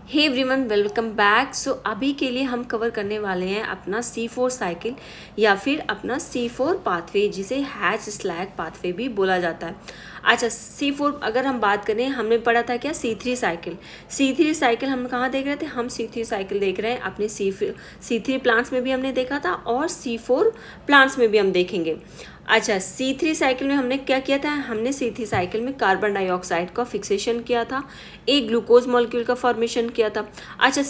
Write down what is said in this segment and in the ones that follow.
हे everyone, welcome back. So अभी के लिए हम कवर करने वाले हैं अपना C4 साइकिल या फिर अपना C4 पाथवे, जिसे हैच स्लैग पाथवे भी बोला जाता है। अच्छा, C4 अगर हम बात करें, हमने पढ़ा था क्या C3 साइकिल। C3 साइकिल हम कहाँ देख रहे थे? हम C3 साइकिल देख रहे हैं अपने C3 प्लांट्स में भी हमने देखा था और C4 प्लांट्स में भी हम देखेंगे। अच्छा, C3 साइकिल में हमने क्या किया था? हमने C3 साइकिल में कार्बन डाइऑक्साइड का फिक्सेशन किया था, एक ग्लूकोज मॉलिक्यूल का फॉर्मेशन किया था। अच्छा,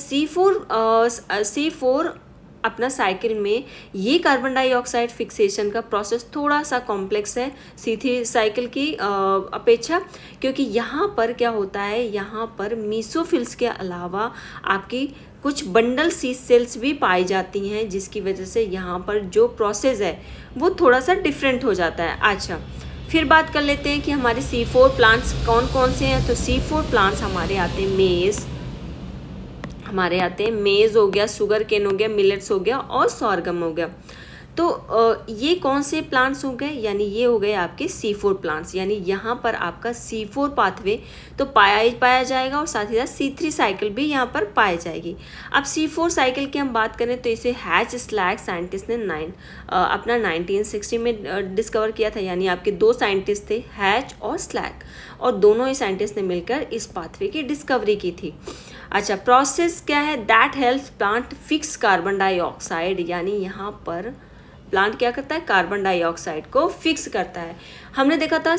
C4 अपना साइकिल में ये कार्बन डाइऑक्साइड फिक्सेशन का प्रोसेस थोड़ा सा कॉम्प्लेक्स है C3 साइकिल की अपेक्षा, क्योंकि यहाँ पर क्या होता है, यहाँ पर मीसोफिल्स के अलावा आपकी कुछ बंडल सी सेल्स भी पाई जाती हैं, जिसकी वजह से यहाँ पर जो प्रोसेस है वो थोड़ा सा डिफरेंट हो जाता है। अच्छा, फिर बात कर लेते हैं कि हमारे C4 प्लांट्स कौन कौन से हैं। तो C4 प्लांट्स हमारे आते हैं मेज़ हो गया, शुगर केन हो गया, मिलेट्स हो गया और सॉर्गम हो गया। तो ये कौन से प्लांट्स हो गए? यानी ये हो गए आपके C4 प्लांट्स। यानी यहाँ पर आपका C4 पाथवे तो पाया जाएगा और साथ ही साथ C3 साइकिल भी यहाँ पर पाई जाएगी। अब C4 साइकिल की हम बात करें तो इसे हैच स्लैग साइंटिस्ट ने अपना 1960 में डिस्कवर किया था। यानी आपके दो साइंटिस्ट थे, हैच और स्लैग, और दोनों ही साइंटिस्ट ने मिलकर इस पाथवे की डिस्कवरी की थी। अच्छा, प्रोसेस क्या है? That helps plant fix carbon dioxide. यानी यहाँ पर प्लांट क्या करता है? कार्बन डाइऑक्साइड को फिक्स करता है। हमने देखा था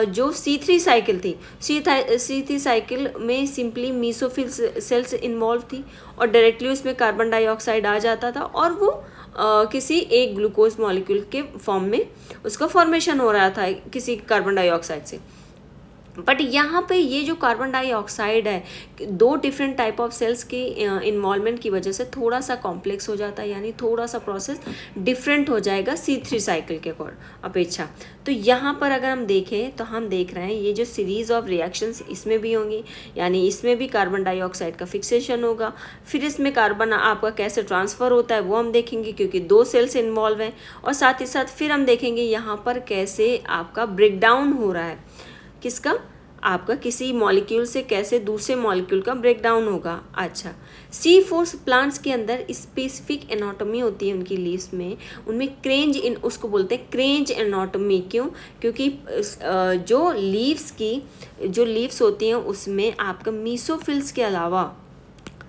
जो C3 साइकिल थी, C3 साइकिल में सिंपली मीसोफिल सेल्स इन्वॉल्व थी और डायरेक्टली उसमें कार्बन डाइऑक्साइड आ जाता था और वो किसी एक ग्लूकोज मॉलिक्यूल के फॉर्म में उसका फॉर्मेशन हो रहा था किसी कार्बन डाइऑक्साइड से। बट यहाँ पे ये जो कार्बन डाइऑक्साइड है, दो डिफरेंट टाइप ऑफ सेल्स के इन्वॉल्वमेंट की वजह से थोड़ा सा कॉम्प्लेक्स हो जाता है, यानी थोड़ा सा प्रोसेस डिफरेंट हो जाएगा C3 साइकिल के अपेक्षा। तो यहाँ पर अगर हम देखें तो हम देख रहे हैं ये जो सीरीज ऑफ रिएक्शंस इसमें भी होंगी, यानी इसमें भी कार्बन डाइऑक्साइड का फिक्सेशन होगा। फिर इसमें कार्बन आपका कैसे ट्रांसफ़र होता है वो हम देखेंगे, क्योंकि दो सेल्स इन्वॉल्व हैं। और साथ ही साथ फिर हम देखेंगे यहाँ पर कैसे आपका ब्रेकडाउन हो रहा है, किसका? आपका किसी मॉलिक्यूल से कैसे दूसरे मॉलिक्यूल का ब्रेकडाउन होगा। अच्छा, C4 प्लांट्स के अंदर स्पेसिफिक एनाटॉमी होती है उनकी लीव्स में, उनमें उसको बोलते हैं क्रेंज एनाटॉमी। क्यों? क्योंकि जो लीव्स होती हैं उसमें आपका मीसोफिल्स के अलावा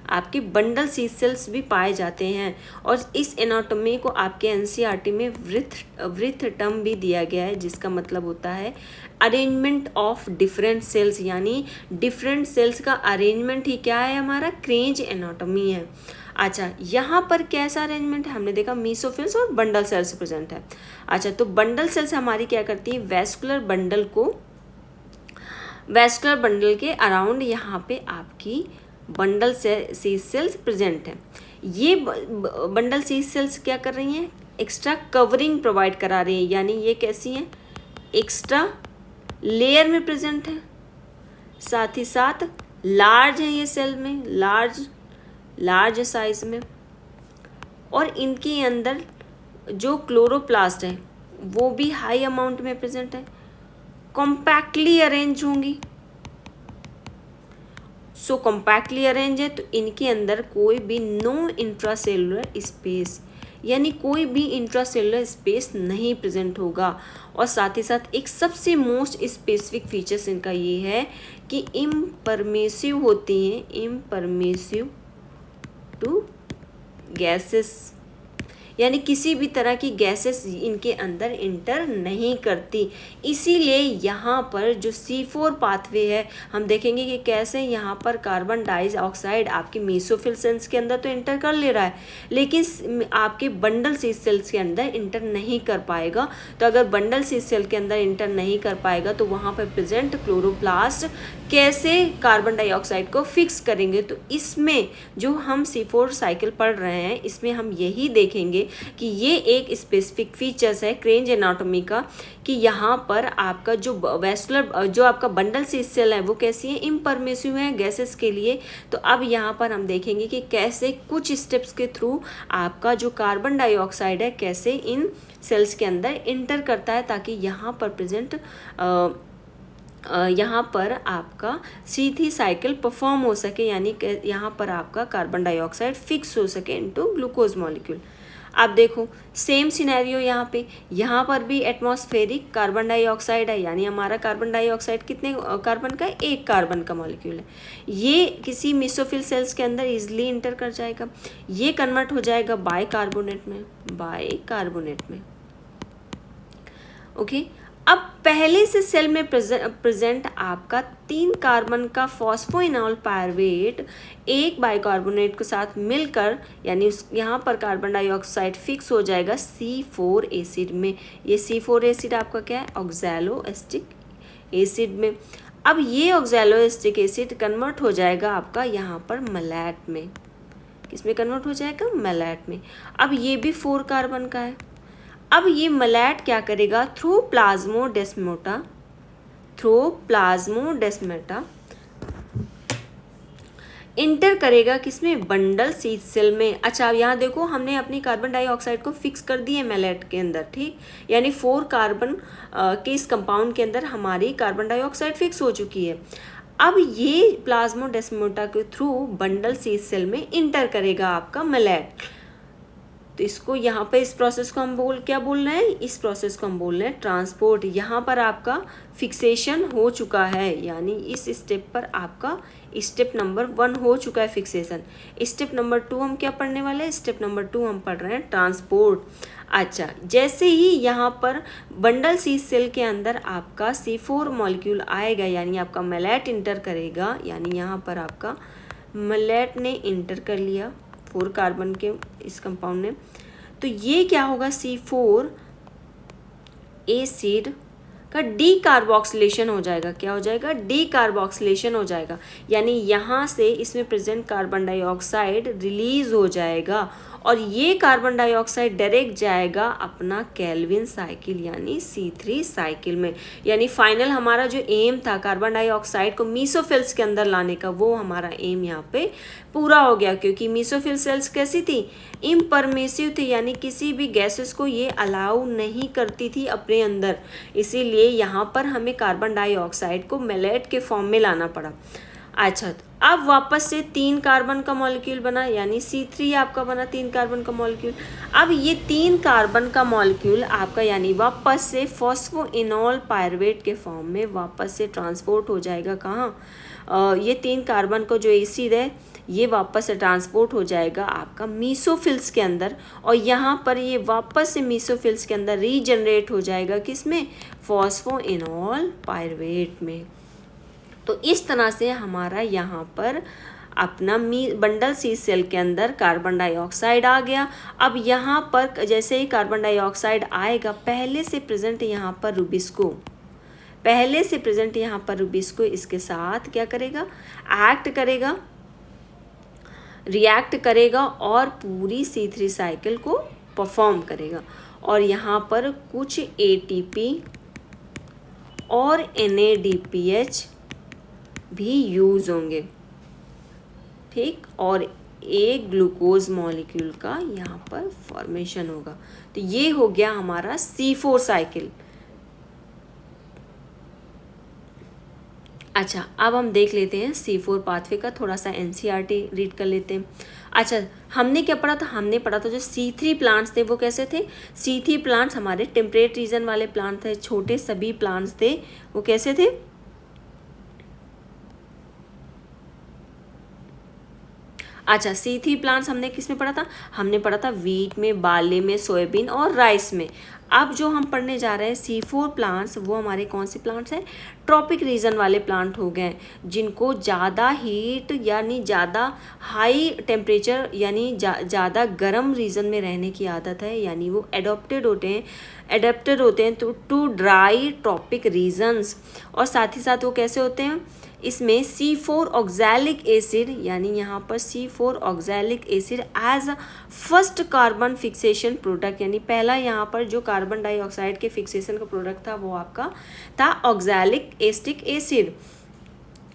आपके बंडल सी सेल्स भी पाए जाते हैं। और इस एनाटॉमी को आपके NCERT में वृत्त टर्म भी दिया गया है, जिसका मतलब होता है अरेंजमेंट ऑफ डिफरेंट सेल्स। यानी डिफरेंट सेल्स का अरेंजमेंट ही क्या है? हमारा क्रेंज एनाटॉमी है। अच्छा, यहाँ पर कैसा अरेंजमेंट है? हमने देखा मीसोफिल्स और बंडल सेल्स प्रेजेंट है। अच्छा, तो बंडल सेल्स हमारी क्या करती है? वेस्कुलर बंडल के अराउंड यहाँ पे आपकी बंडल सी सेल्स प्रेजेंट है। ये बंडल सी सेल्स क्या कर रही हैं? एक्स्ट्रा कवरिंग प्रोवाइड करा रही हैं। यानी ये कैसी हैं? एक्स्ट्रा लेयर में प्रेजेंट है, साथ ही साथ लार्ज है ये सेल में, लार्ज साइज में। और इनके अंदर जो क्लोरोप्लास्ट है वो भी हाई अमाउंट में प्रेजेंट है, कॉम्पैक्टली अरेंज होंगी। सो कॉम्पैक्टली अरेंज है तो इनके अंदर कोई भी नो इंट्रासेलुलर स्पेस, यानी कोई भी इंट्रासेलुलर स्पेस नहीं प्रेजेंट होगा। और साथ ही साथ एक सबसे मोस्ट स्पेसिफिक फीचर्स इनका ये है कि इम्परमेसिव होती हैं, इम्परमेसिव टू गैसेस, यानी किसी भी तरह की गैसेस इनके अंदर इंटर नहीं करती। इसीलिए यहाँ पर जो C4 पाथवे है, हम देखेंगे कि कैसे यहाँ पर कार्बन डाइऑक्साइड आपके मीसोफिल सेल्स के अंदर तो इंटर कर ले रहा है, लेकिन आपके बंडल सी सेल्स के अंदर इंटर नहीं कर पाएगा। तो अगर बंडल सी सेल के अंदर इंटर नहीं कर पाएगा तो वहाँ पर प्रेजेंट क्लोरोप्लास्ट कैसे कार्बन डाइऑक्साइड को फिक्स करेंगे? तो इसमें जो हम C4 साइकिल पढ़ रहे हैं, इसमें हम यही देखेंगे कि ये एक स्पेसिफिक फीचर्स है क्रेंज एनाटॉमी का, कि यहाँ पर आपका जो आपका बंडल सी सेल है वो कैसी है? इम्परमेसिव है गैसेस के लिए। तो अब यहाँ पर हम देखेंगे कि कैसे कुछ स्टेप्स के थ्रू आपका जो कार्बन डाइऑक्साइड है कैसे इन सेल्स के अंदर इंटर करता है, ताकि यहाँ पर प्रेजेंट यहाँ पर आपका C3 साइकिल परफॉर्म हो सके, यानी कि यहाँ पर आपका कार्बन डाइऑक्साइड फिक्स हो सके इनटू ग्लूकोज मॉलिक्यूल। आप देखो सेम सिनेरियो यहाँ पर भी एटमॉस्फेरिक कार्बन डाइऑक्साइड है, यानी हमारा कार्बन डाइऑक्साइड कितने कार्बन का, एक कार्बन का मॉलिक्यूल है। ये किसी मेसोफिल सेल्स के अंदर इजिली इंटर कर जाएगा, ये कन्वर्ट हो जाएगा बाइकार्बोनेट में, ओके। अब पहले से सेल में प्रेजेंट आपका 3 कार्बन का फॉस्फोइनॉल पायरुवेट एक बाइकार्बोनेट के साथ मिलकर, यानी यहाँ पर कार्बन डाइऑक्साइड फिक्स हो जाएगा C4 एसिड में। ये C4 एसिड आपका क्या है, ऑक्सैलोएसिटिक एसिड में। अब ये ऑक्सैलोएसिटिक एसिड कन्वर्ट हो जाएगा आपका यहाँ पर मलैट में। किसमें कन्वर्ट हो जाएगा, मलैट में। अब ये भी 4 कार्बन का है। अब ये मलैट क्या करेगा, थ्रू प्लाज्मोडेस्माटा इंटर करेगा किसमें, बंडल सीथ सेल में। अच्छा अब यहाँ देखो हमने अपनी कार्बन डाइऑक्साइड को फिक्स कर दिए मलैट के अंदर, ठीक, यानी 4 कार्बन के इस कंपाउंड के अंदर हमारी कार्बन डाइऑक्साइड फिक्स हो चुकी है। अब ये प्लाज्मोडेस्माटा के थ्रू बंडल सीथ सेल में इंटर करेगा आपका मलैट। तो इसको यहाँ पे इस प्रोसेस को हम क्या बोल रहे हैं, इस प्रोसेस को हम बोल रहे हैं ट्रांसपोर्ट। यहाँ पर आपका फिक्सेशन हो चुका है, यानी इस स्टेप पर आपका स्टेप नंबर 1 हो चुका है फिक्सेशन। स्टेप नंबर 2 हम क्या पढ़ने वाले हैं, स्टेप नंबर 2 हम पढ़ रहे हैं ट्रांसपोर्ट। अच्छा, जैसे ही यहाँ पर बंडल सी सेल के अंदर आपका C4 मॉलिक्यूल आएगा, यानी आपका मलैट इंटर करेगा, यानी यहाँ पर आपका मलैट ने इंटर कर लिया 4 कार्बन के इस कंपाउंड ने, तो ये क्या होगा, C4 एसिड का डीकार्बोक्सिलेशन हो जाएगा। क्या हो जाएगा, डीकार्बोक्सिलेशन हो जाएगा, यानी यहाँ से इसमें प्रेजेंट कार्बन डाइऑक्साइड रिलीज हो जाएगा और ये कार्बन डाइऑक्साइड डायरेक्ट जाएगा अपना केल्विन साइकिल यानी C3 साइकिल में। यानी फाइनल हमारा जो एम था कार्बन डाइऑक्साइड को मीसोफिल्स के अंदर लाने का, वो हमारा एम यहाँ पे पूरा हो गया, क्योंकि मीसोफिल सेल्स कैसी थी, इम्परमेसिव थी, यानी किसी भी गैसेस को ये अलाउ नहीं करती थी अपने अंदर। इसीलिए यहाँ पर हमें कार्बन डाइऑक्साइड को मेलेट के फॉर्म में लाना पड़ा। अच्छा, तो अब वापस से 3 कार्बन का मॉलिक्यूल बना, यानी C3 आपका बना 3 कार्बन का मॉलिक्यूल। अब ये 3 कार्बन का मॉलिक्यूल आपका यानी वापस से फॉस्फोइनॉल पायरुवेट के फॉर्म में वापस से ट्रांसपोर्ट हो जाएगा। कहाँ, ये 3 कार्बन का जो एसिड है ये वापस से ट्रांसपोर्ट हो जाएगा आपका मीसोफिल्स के अंदर, और यहाँ पर ये वापस से मीसोफिल्स के अंदर रीजनरेट हो जाएगा किसमें, फॉस्फोइनॉल पायरुवेट में। तो इस तरह से हमारा यहाँ पर अपना बंडल सी सेल के अंदर कार्बन डाइऑक्साइड आ गया। अब यहाँ पर जैसे ही कार्बन डाइऑक्साइड आएगा, पहले से प्रेजेंट यहाँ पर रुबिस्को इसके साथ क्या करेगा, रिएक्ट करेगा और पूरी C3 साइकिल को परफॉर्म करेगा, और यहाँ पर कुछ ATP और NADPH भी यूज़ होंगे, ठीक, और एक ग्लूकोज मॉलिक्यूल का यहाँ पर फॉर्मेशन होगा। तो ये हो गया हमारा C4 साइकिल। अच्छा, अब हम देख लेते हैं C4 पाथवे का थोड़ा सा NCERT रीड कर लेते हैं। अच्छा, हमने क्या पढ़ा था, हमने पढ़ा था जो C3 प्लांट्स थे वो कैसे थे, C3 प्लांट्स हमारे टेम्परेट रीजन वाले प्लांट थे, छोटे सभी प्लांट्स थे, वो कैसे थे, अच्छा, C3 प्लांट्स हमने किस में पढ़ा था, हमने पढ़ा था वीट में, बार्ले में, सोयाबीन और राइस में। अब जो हम पढ़ने जा रहे हैं C4 प्लांट्स, वो हमारे कौन से प्लांट्स हैं, ट्रॉपिक रीजन वाले प्लांट हो गए, जिनको ज़्यादा हीट यानी ज़्यादा हाई टेम्परेचर यानी ज़्यादा गर्म रीजन में रहने की आदत है, यानी वो एडप्टेड होते हैं टू ड्राई ट्रॉपिक रीजन्स। और साथ ही साथ वो कैसे होते हैं, इसमें C4 ऑक्सैलिक एसिड, यानी यहाँ पर C4 oxalic acid as a first carbon fixation product, यानी पहला यहाँ पर जो कार्बन डाइऑक्साइड के फिक्सेशन का प्रोडक्ट था वो आपका था ऑक्सैलिक एसिटिक एसिड।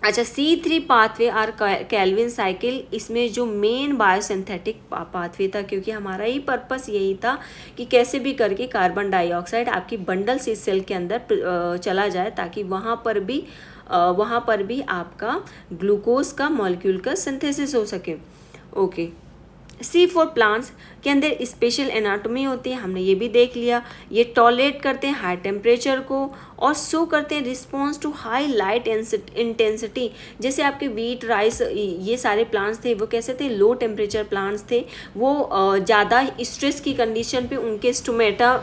अच्छा, C3 pathway are Calvin cycle, इसमें जो मेन बायोसिंथेटिक पाथवे था, क्योंकि हमारा ही पर्पस यही था कि कैसे भी करके कार्बन डाइऑक्साइड आपकी बंडल सी सेल के अंदर चला जाए, ताकि वहाँ पर भी आपका ग्लूकोज का मॉलिक्यूल का सिंथेसिस हो सके। ओके, C4 प्लांट्स के अंदर स्पेशल एनाटॉमी होती है, हमने ये भी देख लिया। ये टॉलरेट करते हैं हाई टेम्परेचर को और शो करते हैं response to high light intensity. जैसे आपके वीट, राइस, ये सारे प्लांट्स थे वो कैसे थे, लो टेम्परेचर प्लांट्स थे। वो ज़्यादा स्ट्रेस की कंडीशन पे उनके स्टोमेटा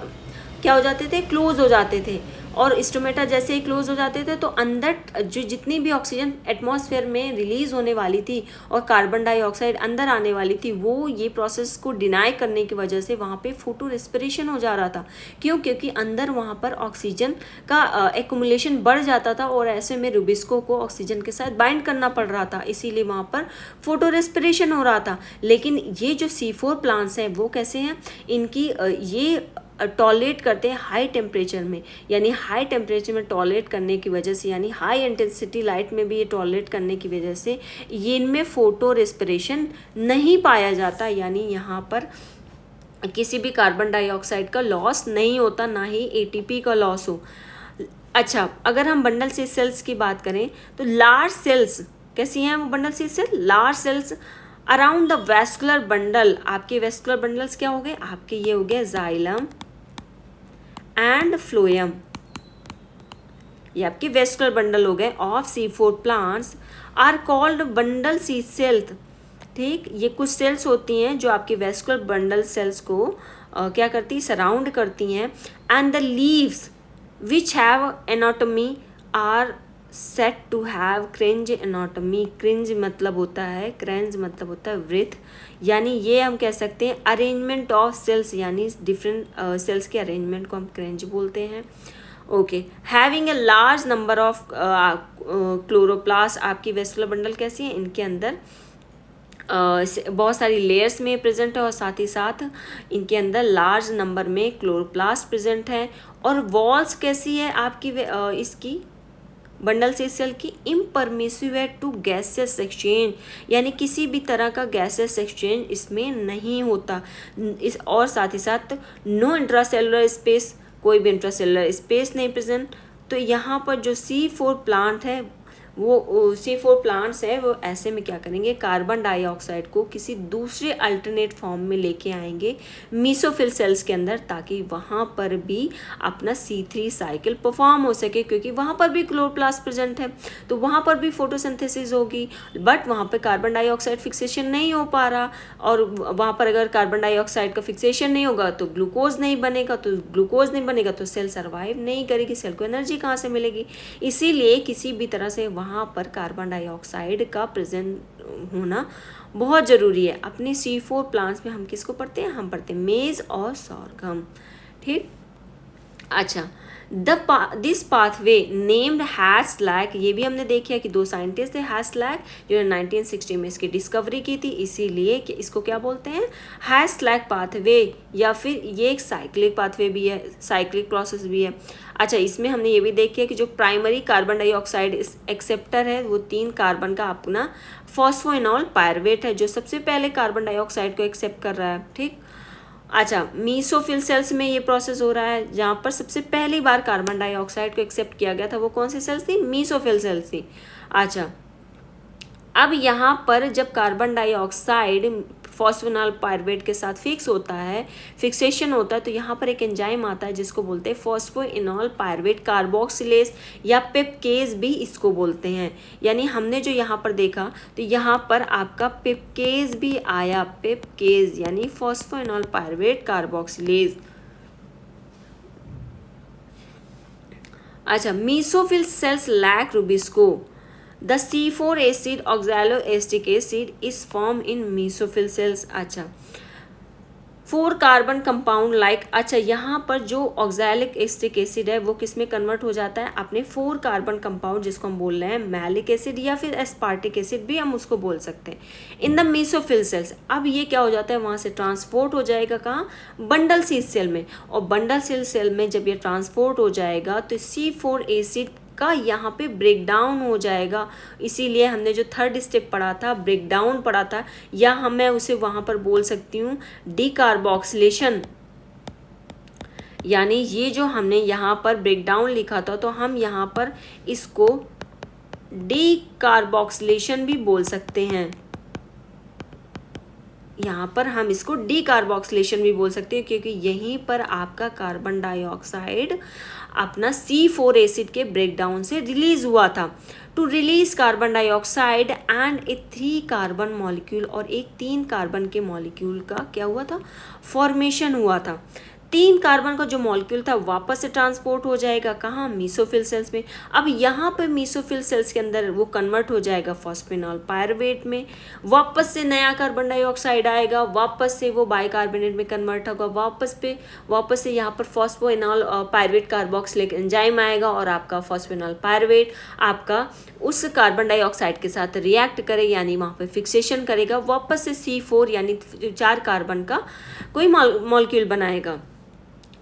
क्या हो जाते थे, क्लोज हो जाते थे। और स्टोमेटा जैसे ही क्लोज हो जाते थे तो अंदर जो जितनी भी ऑक्सीजन एटमॉस्फेयर में रिलीज होने वाली थी और कार्बन डाइऑक्साइड अंदर आने वाली थी, वो ये प्रोसेस को डिनाई करने की वजह से वहाँ पे फोटो रेस्पिरेशन हो जा रहा था। क्यों? क्योंकि अंदर वहाँ पर ऑक्सीजन का एक्यूमुलेशन बढ़ जाता था और ऐसे में रूबिस्को को ऑक्सीजन के साथ बाइंड करना पड़ रहा था, इसीलिए वहाँ पर फोटो रेस्पिरेशन हो रहा था। लेकिन ये जो C4 प्लांट्स हैं वो कैसे हैं, इनकी ये टॉलरेट करते हैं हाई टेम्परेचर में, यानी हाई टेम्परेचर में टॉलरेट करने की वजह से, यानी हाई इंटेंसिटी लाइट में भी ये टॉलरेट करने की वजह से ये इनमें फोटो रेस्पिरेशन नहीं पाया जाता, यानी यहाँ पर किसी भी कार्बन डाइऑक्साइड का लॉस नहीं होता, ना ही ATP का लॉस हो। अच्छा, अगर हम बंडल सी सेल्स की बात करें तो लार्ज सेल्स कैसी हैं वो bundle sheath cell, large cells around the vascular bundle. आपके वेस्कुलर बंडल्स क्या हो गए, आपके ये हो गए जाइलम एंड फ्लोएम, ये आपके वेस्कुलर बंडल हो गए of C4 plants are called bundle sheath cells. ठीक, ये कुछ सेल्स होती हैं जो आपके वेस्कुलर बंडल सेल्स को क्या करती, सराउंड करती हैं। And the leaves which have anatomy are set to have Kranz anatomy. Kranz मतलब होता है, क्रेंज मतलब होता है वृत्त, यानी ये हम कह सकते हैं अरेंजमेंट ऑफ सेल्स, यानी डिफरेंट सेल्स के अरेंजमेंट को हम क्रेंज बोलते हैं। Okay, having a large number of chloroplast. आपकी वेस्कुलर बंडल कैसी है, इनके अंदर बहुत सारी लेयर्स में प्रेजेंट है और साथ ही साथ इनके अंदर लार्ज नंबर में क्लोरोप्लास्ट प्रेजेंट है। और वॉल्स कैसी है आपकी इसकी बंडल सी सेल की, इम्परमिसिव है टू गैसेस एक्सचेंज, यानी किसी भी तरह का गैसेस एक्सचेंज इसमें नहीं होता। इस और साथ ही साथ नो इंट्रासेलुलर स्पेस, कोई भी इंट्रासेलुलर स्पेस नहीं प्रेजेंट। तो यहाँ पर जो C4 प्लांट है वो C4 प्लांट्स है वो ऐसे में क्या करेंगे, कार्बन डाइऑक्साइड को किसी दूसरे अल्टरनेट फॉर्म में लेके आएंगे मीसोफिल सेल्स के अंदर, ताकि वहाँ पर भी अपना C3 साइकिल परफॉर्म हो सके, क्योंकि वहाँ पर भी क्लोरोप्लास्ट प्रेजेंट है तो वहाँ पर भी फोटोसिंथेसिस होगी। बट वहाँ पर कार्बन डाइऑक्साइड फिक्सेशन नहीं हो पा रहा, और वहाँ पर अगर कार्बन डाइऑक्साइड का फिक्सेशन नहीं होगा तो ग्लूकोज नहीं बनेगा, तो ग्लूकोज नहीं बनेगा तो सेल सर्वाइव नहीं करेगी, सेल को एनर्जी कहाँ से मिलेगी। इसीलिए किसी भी तरह से वहाँ पर कार्बन डाइऑक्साइड का प्रेजेंट होना बहुत ज़रूरी है। अपने C4 प्लांट्स में हम किसको पढ़ते हैं, हम पढ़ते हैं मेज और सॉर्गम। ठीक, अच्छा, दिस पाथवे नेम्ड हैस्लैक, ये भी हमने देखा कि दो साइंटिस्ट थे हैस्लैक जो 1960 में इसकी डिस्कवरी की थी, इसीलिए कि इसको क्या बोलते हैं, हैस्लैक पाथवे, या फिर ये एक साइक्लिक पाथवे भी है, साइक्लिक प्रोसेस भी है। अच्छा, इसमें हमने ये भी देखा कि जो प्राइमरी कार्बन डाइऑक्साइड एक्सेप्टर है वो 3 कार्बन का अपना फॉस्फोइनॉल पायरवेट है जो सबसे पहले कार्बन डाइऑक्साइड को एक्सेप्ट कर रहा है। ठीक, अच्छा, मीसोफिल सेल्स में ये प्रोसेस हो रहा है जहाँ पर सबसे पहली बार कार्बन डाइऑक्साइड को एक्सेप्ट किया गया था, वो कौन सी सेल्स थी, मीसोफिल सेल्स थी। अच्छा, अब यहाँ पर जब कार्बन डाइऑक्साइड फॉस्फोइनॉल पायरवेट के साथ फिक्स होता है, फिक्सेशन होता है, तो यहाँ पर एक एंजाइम आता है जिसको बोलते हैं फॉस्फोइनॉल पायरवेट कार्बोक्सिलेज, या पेपकेज भी इसको बोलते हैं। यानी हमने जो यहाँ पर देखा तो यहाँ पर आपका पेपकेज भी आया, पेपकेज यानी फॉस्फोइनॉल पायरवेट कार्बोक्सिलेज। अच्छा, mesophyll cells lack rubisco. The C4 acid oxaloacetic acid is formed in mesophyll cells। अच्छा, 4 कार्बन कंपाउंड लाइक, अच्छा यहाँ पर जो ऑक्सैलिक एसिटिक एसिड है वो किस में कन्वर्ट हो जाता है, अपने 4 कार्बन कंपाउंड जिसको हम बोल रहे हैं मैलिक एसिड या फिर एस्पार्टिक एसिड भी हम उसको बोल सकते हैं इन द मीसोफिल सेल्स। अब ये क्या हो जाता है, वहाँ से ट्रांसपोर्ट हो जाएगा कहाँ, बंडल सी सेल में, और बंडल सेल में जब ये ट्रांसपोर्ट हो जाएगा तो C4 एसिड का यहाँ पे ब्रेक डाउन हो जाएगा। इसीलिए हमने जो थर्ड स्टेप पढ़ा था, ब्रेक डाउन पढ़ा था, या मैं उसे वहाँ पर बोल सकती हूँ डीकार्बोक्सिलेशन। यानी ये जो हमने यहाँ पर ब्रेक डाउन लिखा था, तो हम यहाँ पर इसको डीकार्बोक्सिलेशन भी बोल सकते हैं। यहाँ पर हम इसको डीकार्बोक्सिलेशन भी बोल सकते हैं, क्योंकि यहीं पर आपका कार्बन डाइऑक्साइड अपना C4 एसिड के ब्रेकडाउन से रिलीज हुआ था। To release carbon dioxide and a 3 carbon molecule, और एक 3 कार्बन के मॉलिक्यूल का क्या हुआ था, फॉर्मेशन हुआ था। 3 कार्बन का जो मॉलिक्यूल था वापस से ट्रांसपोर्ट हो जाएगा कहाँ, मीसोफिल सेल्स में। अब यहाँ पर मीसोफिल सेल्स के अंदर वो कन्वर्ट हो जाएगा फॉस्फेनॉल पायरुवेट में, वापस से नया कार्बन डाइऑक्साइड आएगा, वापस से वो बाइकार्बोनेट में कन्वर्ट होगा, वापस से यहाँ पर फॉस्फोइनॉल पायरुवेट कार्बोक्सिलिक एंजाइम आएगा, और आपका फॉस्फेनॉल पायरुवेट आपका उस कार्बन डाइऑक्साइड के साथ रिएक्ट करे, यानी वहाँ पर फिक्सेशन करेगा, वापस से C4 यानी 4 कार्बन का कोई मॉलिक्यूल बनाएगा।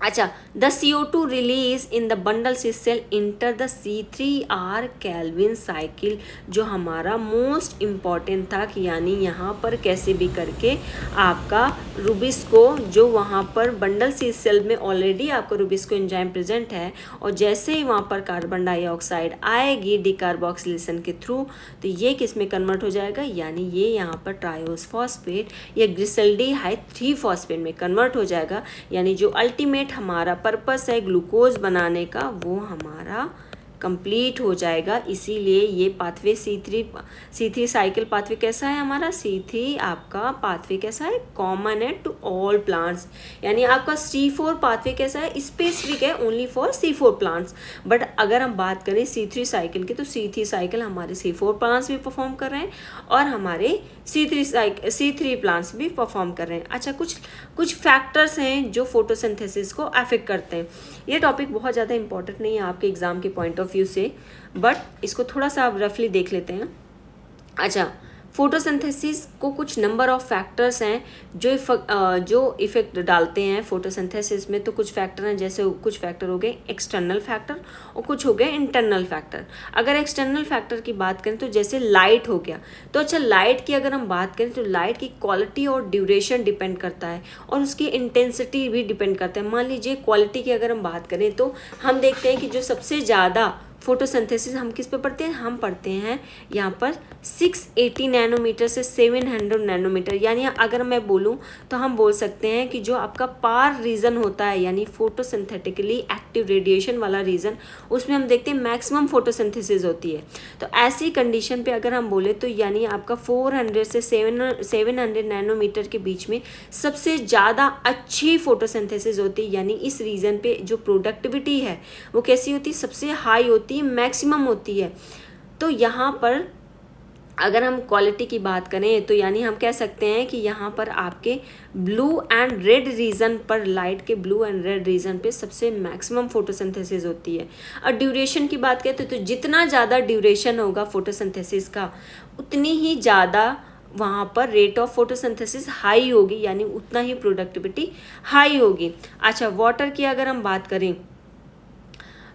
अच्छा, the CO2 release in the bundle sheath cell enter the C3R Calvin cycle, जो हमारा मोस्ट इम्पॉर्टेंट था कि यानी यहाँ पर कैसे भी करके आपका रुबिस्को, जो वहाँ पर बंडल सिस सेल में ऑलरेडी आपका रुबिस्को एंजाइम प्रेजेंट है, और जैसे ही वहाँ पर कार्बन डाइऑक्साइड आएगी डिकार्बोक्सिलेशन के थ्रू, तो ये किस में कन्वर्ट हो जाएगा, यानी ये यहाँ पर ट्रायोस फॉस्फेट या ग्लिसल्डिहाइड 3 फॉस्फेट में कन्वर्ट हो जाएगा। यानी जो अल्टीमेट हमारा पर्पस है ग्लूकोज बनाने का, वो हमारा कंप्लीट हो जाएगा। इसीलिए ये पाथवे C3 साइकिल पाथवे कैसा है हमारा, C3 आपका पाथवे कैसा है, कॉमन है टू ऑल प्लांट्स। यानी आपका C4 पाथवे कैसा है, स्पेसिफिक है only for C4 plants. But अगर हम बात करें C3 साइकिल की, तो C3 साइकिल हमारे C4 प्लांट्स भी परफॉर्म कर रहे हैं, और हमारे C3 प्लांट्स भी परफॉर्म कर रहे हैं। अच्छा, कुछ फैक्टर्स हैं जो फोटोसिंथेसिस को अफेक्ट करते हैं। ये टॉपिक बहुत ज़्यादा इंपॉर्टेंट नहीं है आपके एग्जाम के पॉइंट ऑफ व्यू से, बट इसको थोड़ा सा आप रफली देख लेते हैं। अच्छा, फोटोसिंथेसिस को कुछ नंबर ऑफ फैक्टर्स हैं जो इफेक्ट डालते हैं फोटोसिंथेसिस में। तो कुछ फैक्टर हैं, जैसे कुछ फैक्टर हो गए एक्सटर्नल फैक्टर और कुछ हो गए इंटरनल फैक्टर। अगर एक्सटर्नल फैक्टर की बात करें तो जैसे लाइट हो गया, तो अच्छा लाइट की अगर हम बात करें तो लाइट की क्वालिटी और ड्यूरेशन डिपेंड करता है, और उसकी इंटेंसिटी भी डिपेंड करता है। मान लीजिए क्वालिटी की अगर हम बात करें तो हम देखते हैं कि जो सबसे ज़्यादा फोटोसिंथेसिस हम किस पे पढ़ते हैं, हम पढ़ते हैं यहाँ पर 680 नैनोमीटर से 700 नैनोमीटर। यानी अगर मैं बोलूँ तो हम बोल सकते हैं कि जो आपका पार रीजन होता है, यानी फोटोसिंथेटिकली एक्टिव रेडिएशन वाला रीजन, उसमें हम देखते हैं मैक्सिमम फोटोसिंथेसिस होती है। तो ऐसी कंडीशन पे अगर हम बोले तो यानी आपका 400 से 700 नैनोमीटर के बीच में सबसे ज़्यादा अच्छी फोटोसिंथेसिस होती है। यानी इस रीजन पे जो प्रोडक्टिविटी है वो कैसी होती है, सबसे हाई होती है, मैक्सिमम होती है। तो यहाँ पर अगर हम क्वालिटी की बात करें तो यानी हम कह सकते हैं कि यहाँ पर आपके ब्लू एंड रेड रीजन पर, लाइट के ब्लू एंड रेड रीजन पे सबसे मैक्सिमम फोटोसिंथेसिस होती है। और ड्यूरेशन की बात करें तो जितना ज़्यादा ड्यूरेशन होगा फोटोसिंथेसिस का, उतनी ही ज़्यादा वहाँ पर रेट ऑफ फोटोसिंथेसिस हाई होगी, यानी उतना ही प्रोडक्टिविटी हाई होगी। अच्छा, वाटर की अगर हम बात करें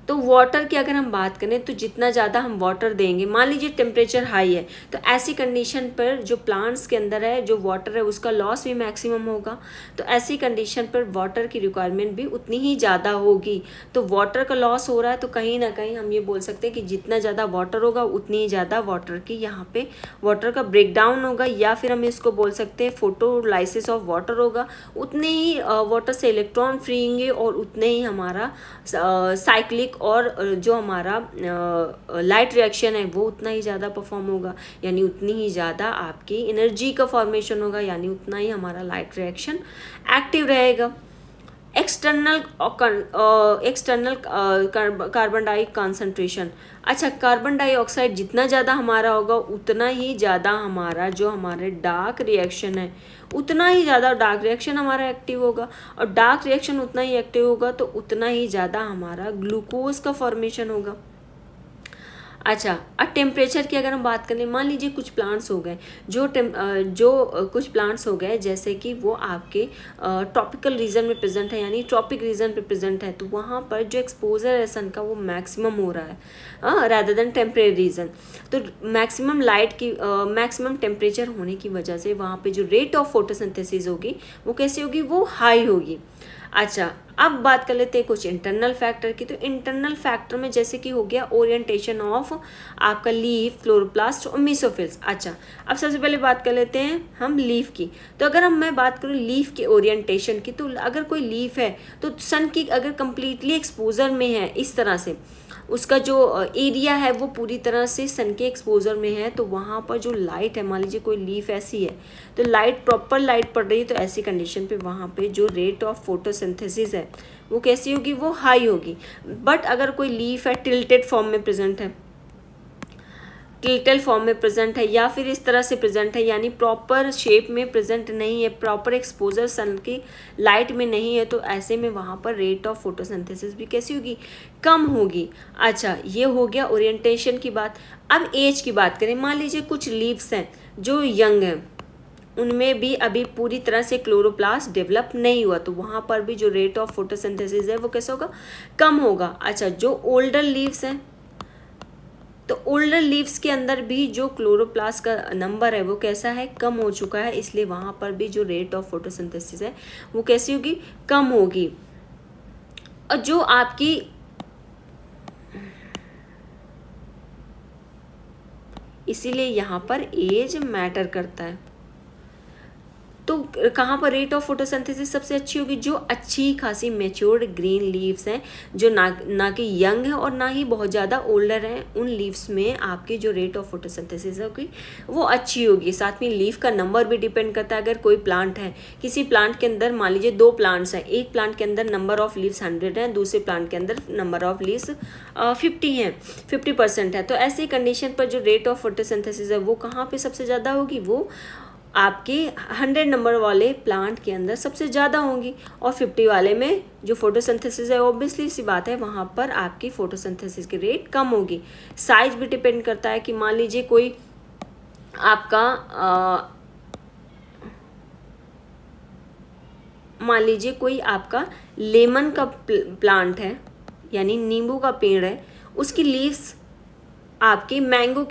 तो वाटर की अगर हम बात करें तो जितना ज़्यादा हम वाटर देंगे, मान लीजिए टेम्परेचर हाई है, तो ऐसी कंडीशन पर जो प्लांट्स के अंदर है जो वाटर है उसका लॉस भी मैक्सिमम होगा। तो ऐसी कंडीशन पर वाटर की रिक्वायरमेंट भी उतनी ही ज़्यादा होगी। तो वाटर का लॉस हो रहा है, तो कहीं ना कहीं हम ये बोल सकते हैं कि जितना ज़्यादा वाटर होगा उतनी ही ज़्यादा वाटर की यहाँ पे वाटर का ब्रेक डाउन होगा, या फिर हम इसको बोल सकते हैं फोटोलाइसिस ऑफ वाटर होगा। उतने ही वाटर से इलेक्ट्रॉन फ्री होंगे और उतने ही हमारा साइक्लिक और जो हमारा लाइट रिएक्शन है वो उतना ही ज़्यादा परफॉर्म होगा, यानी उतनी ही ज़्यादा आपकी एनर्जी का फॉर्मेशन होगा, यानी उतना ही हमारा लाइट रिएक्शन एक्टिव रहेगा। एक्सटर्नल कार्बन डाई कॉन्सेंट्रेशन। अच्छा, कार्बन डाइऑक्साइड जितना ज़्यादा हमारा होगा उतना ही ज़्यादा हमारा जो हमारे डार्क रिएक्शन है, उतना ही ज़्यादा डार्क रिएक्शन हमारा एक्टिव होगा, और डार्क रिएक्शन उतना ही एक्टिव होगा तो उतना ही ज़्यादा हमारा ग्लूकोज का फॉर्मेशन होगा। अच्छा, अब टेम्परेचर की अगर हम बात करें, मान लीजिए कुछ प्लांट्स हो गए कुछ प्लांट्स हो गए जैसे कि वो आपके ट्रॉपिकल रीजन में प्रेजेंट है, यानी ट्रॉपिक रीजन पे प्रेजेंट है, तो वहाँ पर जो एक्सपोजर है सन का वो मैक्सिमम हो रहा है रादर देन टेम्परेरी रीजन। तो मैक्सिमम लाइट की मैक्सिमम टेम्परेचर होने की वजह से वहाँ पे जो रेट ऑफ फोटोसिंथेसिस होगी वो कैसी होगी, वो हाई होगी। अच्छा, अब बात कर लेते हैं कुछ इंटरनल फैक्टर की। तो इंटरनल फैक्टर में जैसे कि हो गया ओरिएंटेशन ऑफ आपका लीफ, क्लोरोप्लास्ट और मेसोफिल्स। अच्छा, अब सबसे पहले बात कर लेते हैं हम लीफ की। तो अगर मैं बात करूँ लीफ के ओरिएंटेशन की, तो अगर कोई लीफ है तो सन की अगर कंप्लीटली एक्सपोजर में है, इस तरह से उसका जो एरिया है वो पूरी तरह से सन के एक्सपोजर में है, तो वहाँ पर जो लाइट है, मान लीजिए कोई लीफ ऐसी है तो लाइट, प्रॉपर लाइट पड़ रही है, तो ऐसी कंडीशन पे वहाँ पे जो रेट ऑफ फोटोसिंथेसिस है वो कैसी होगी, वो हाई होगी। बट अगर कोई लीफ है टिल्टेड फॉर्म में प्रेजेंट है, टिल्टेड फॉर्म में प्रेजेंट है या फिर इस तरह से प्रेजेंट है, यानी प्रॉपर शेप में प्रेजेंट नहीं है, प्रॉपर एक्सपोजर सन की लाइट में नहीं है, तो ऐसे में वहाँ पर रेट ऑफ फोटोसिंथेसिस भी कैसी होगी, कम होगी। अच्छा, ये हो गया ओरिएंटेशन की बात। अब एज की बात करें, मान लीजिए कुछ लीव्स हैं जो यंग हैं, उनमें भी अभी पूरी तरह से क्लोरोप्लास्ट डेवलप नहीं हुआ, तो वहाँ पर भी जो रेट ऑफ फोटोसिंथेसिस है वो कैसा होगा, कम होगा। अच्छा, जो ओल्डर लीव्स हैं, तो ओल्डर लीव्स के अंदर भी जो क्लोरोप्लास्ट का नंबर है वो कैसा है, कम हो चुका है, इसलिए वहाँ पर भी जो रेट ऑफ फोटोसिंथेसिस है वो कैसी होगी, कम होगी। और जो आपकी इसीलिए यहाँ पर एज मैटर करता है। तो कहाँ पर रेट ऑफ फोटोसिंथेसिस सबसे अच्छी होगी, जो अच्छी खासी मेच्योर्ड ग्रीन लीव्स हैं, जो ना कि यंग है और ना ही बहुत ज़्यादा ओल्डर हैं, उन लीव्स में आपकी जो रेट ऑफ फोटोसिंथेसिस होगी वो अच्छी होगी। साथ में लीफ का नंबर भी डिपेंड करता है। अगर कोई प्लांट है, किसी प्लांट के अंदर मान लीजिए 2 प्लांट्स हैं, एक प्लांट के अंदर नंबर ऑफ लीव्स 100 हैं, दूसरे प्लांट के अंदर नंबर ऑफ लीव्स 50 हैं, 50% है, तो ऐसी कंडीशन पर जो रेट ऑफ फोटोसिंथेसिस है वो कहाँ पर सबसे ज़्यादा होगी, वो आपके 100 नंबर वाले प्लांट के अंदर सबसे ज़्यादा होंगी, और 50 वाले में जो फोटोसिंथेसिस है ऑब्वियसली सी बात है वहाँ पर आपकी फोटोसिंथेसिस की रेट कम होगी। साइज भी डिपेंड करता है कि मान लीजिए कोई आपका लेमन का प्लांट है, यानी नींबू का पेड़ है, उसकी लीव्स आपके मैंगो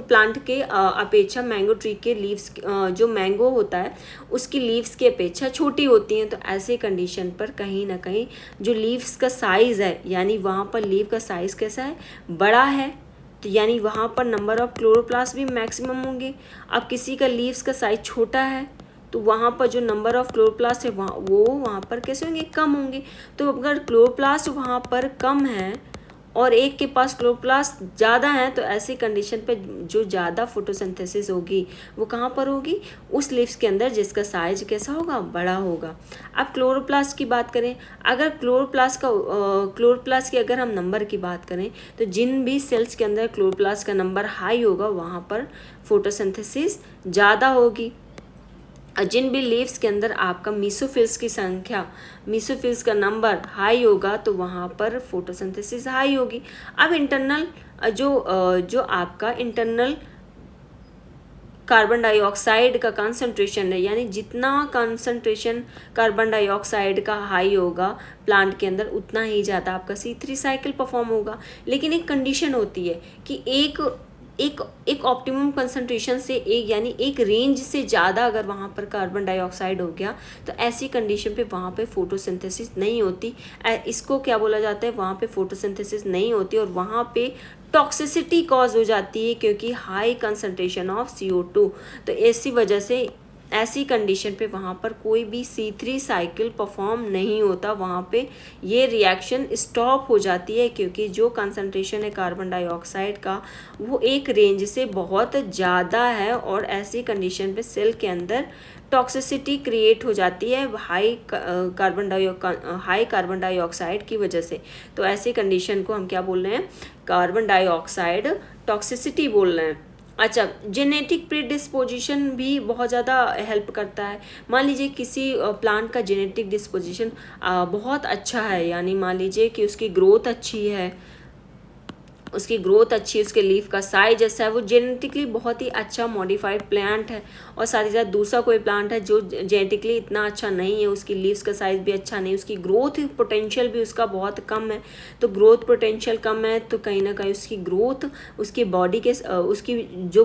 प्लांट के अपेक्षा मैंगो ट्री के लीव्स, जो मैंगो होता है उसकी लीव्स की अपेक्षा छोटी होती हैं। तो ऐसे कंडीशन पर कहीं ना कहीं जो लीव्स का साइज़ है, यानी वहाँ पर लीव का साइज़ कैसा है, बड़ा है, तो यानी वहाँ पर नंबर ऑफ क्लोरोप्लास्ट भी मैक्सिमम होंगे। अब किसी का लीव्स का साइज छोटा है तो वहाँ पर जो नंबर ऑफ क्लोरोप्लास्ट है वहाँ पर कैसे होंगे, कम होंगे। तो अगर क्लोरोप्लास्ट वहाँ पर कम है और एक के पास क्लोरोप्लास्ट ज़्यादा है, तो ऐसी कंडीशन पे जो ज़्यादा फोटोसिंथेसिस होगी वो कहाँ पर होगी, उस लीव्स के अंदर जिसका साइज कैसा होगा, बड़ा होगा। अब क्लोरोप्लास्ट की बात करें, अगर क्लोरोप्लास्ट की अगर हम नंबर की बात करें, तो जिन भी सेल्स के अंदर क्लोरोप्लास्ट का नंबर हाई होगा वहाँ पर फोटोसिंथेसिस ज़्यादा होगी। जिन भी लीव्स के अंदर आपका मेसोफिल्स की संख्या, मेसोफिल्स का नंबर हाई होगा तो वहाँ पर फोटोसिंथेसिस हाई होगी। अब इंटरनल जो आपका इंटरनल कार्बन डाइऑक्साइड का कंसंट्रेशन है, यानी जितना कंसंट्रेशन कार्बन डाइऑक्साइड का हाई होगा प्लांट के अंदर, उतना ही ज़्यादा आपका C3 साइकिल परफॉर्म होगा। लेकिन एक कंडीशन होती है कि एक ऑप्टिमम कंसंट्रेशन से यानी एक रेंज से ज़्यादा अगर वहाँ पर कार्बन डाइऑक्साइड हो गया तो ऐसी कंडीशन पे वहाँ पे फोटोसिंथेसिस नहीं होती। इसको क्या बोला जाता है, वहाँ पे फोटोसिंथेसिस नहीं होती और वहाँ पे टॉक्सिसिटी कॉज हो जाती है, क्योंकि हाई कंसंट्रेशन ऑफ CO2। तो ऐसी वजह से ऐसी कंडीशन पे वहाँ पर कोई भी C3 साइकिल परफॉर्म नहीं होता, वहाँ पे ये रिएक्शन स्टॉप हो जाती है, क्योंकि जो कंसंट्रेशन है कार्बन डाइऑक्साइड का वो एक रेंज से बहुत ज़्यादा है, और ऐसी कंडीशन पे सेल के अंदर टॉक्सिसिटी क्रिएट हो जाती है हाई कार्बन डाइऑक्साइड की वजह से। तो ऐसी कंडीशन को हम क्या बोल रहे हैं, कार्बन डाइऑक्साइड टॉक्सिसिटी बोल रहे हैं। अच्छा, जेनेटिक प्रीडिस्पोजिशन भी बहुत ज़्यादा हेल्प करता है। मान लीजिए किसी प्लांट का जेनेटिक डिस्पोजिशन बहुत अच्छा है, यानी मान लीजिए कि उसकी ग्रोथ अच्छी है, उसकी ग्रोथ अच्छी, उसके लीफ का साइज जैसा है, वो जेनेटिकली बहुत ही अच्छा मॉडिफाइड प्लांट है। और साथ ही साथ दूसरा कोई प्लांट है जो जेनेटिकली इतना अच्छा नहीं है, उसकी लीव्स का साइज भी अच्छा नहीं, उसकी ग्रोथ पोटेंशियल भी उसका बहुत कम है। तो ग्रोथ पोटेंशियल कम है तो कहीं ना कहीं उसकी ग्रोथ, उसकी बॉडी के उसकी जो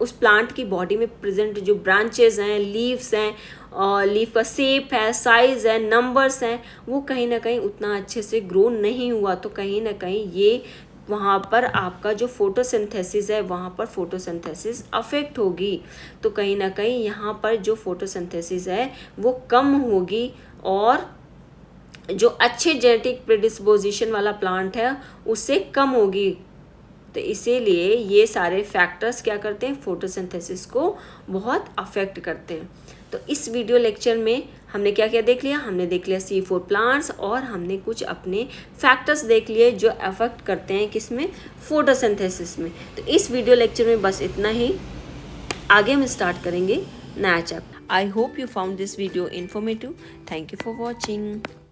उस प्लांट की बॉडी में प्रेजेंट जो ब्रांचेस हैं, लीव्स हैं, और लीफ का शेप है, साइज़ है, नंबर्स हैं, वो कहीं ना कहीं उतना अच्छे से ग्रो नहीं हुआ। तो कहीं ना कहीं ये वहाँ पर आपका जो फोटोसिंथेसिस है, वहाँ पर फोटोसिंथेसिस अफेक्ट होगी। तो कहीं ना कहीं यहाँ पर जो फोटोसिंथेसिस है वो कम होगी, और जो अच्छे जेनेटिक प्रेडिस्पोजिशन वाला प्लांट है उससे कम होगी। तो इसीलिए ये सारे फैक्टर्स क्या करते हैं, फोटोसिंथेसिस को बहुत अफेक्ट करते हैं। तो इस वीडियो लेक्चर में हमने क्या क्या देख लिया, हमने देख लिया C4 प्लांट्स, और हमने कुछ अपने फैक्टर्स देख लिए जो अफेक्ट करते हैं किसमें, फोटोसिंथेसिस में। तो इस वीडियो लेक्चर में बस इतना ही, आगे हम स्टार्ट करेंगे नया chapter. I hope you found this video informative. Thank you for watching.